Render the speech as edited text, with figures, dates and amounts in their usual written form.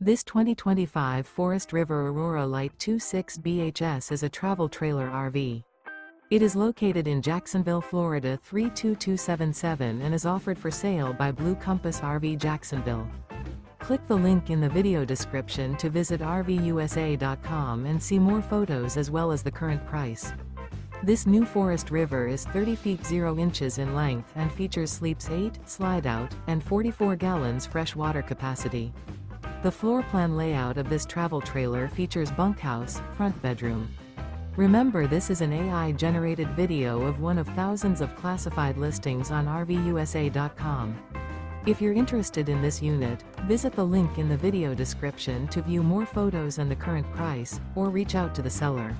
This 2025 Forest River Aurora Light 26 BHS is a travel trailer RV. It is located in Jacksonville, Florida 32277 and is offered for sale by Blue Compass RV Jacksonville. Click the link in the video description to visit RVUSA.com and see more photos as well as the current price. This new Forest River is 30 feet 0 inches in length and features sleeps 8, slide-out, and 44 gallons fresh water capacity. The floor plan layout of this travel trailer features bunkhouse, front bedroom. Remember, this is an AI-generated video of one of thousands of classified listings on RVUSA.com. If you're interested in this unit, visit the link in the video description to view more photos and the current price, or reach out to the seller.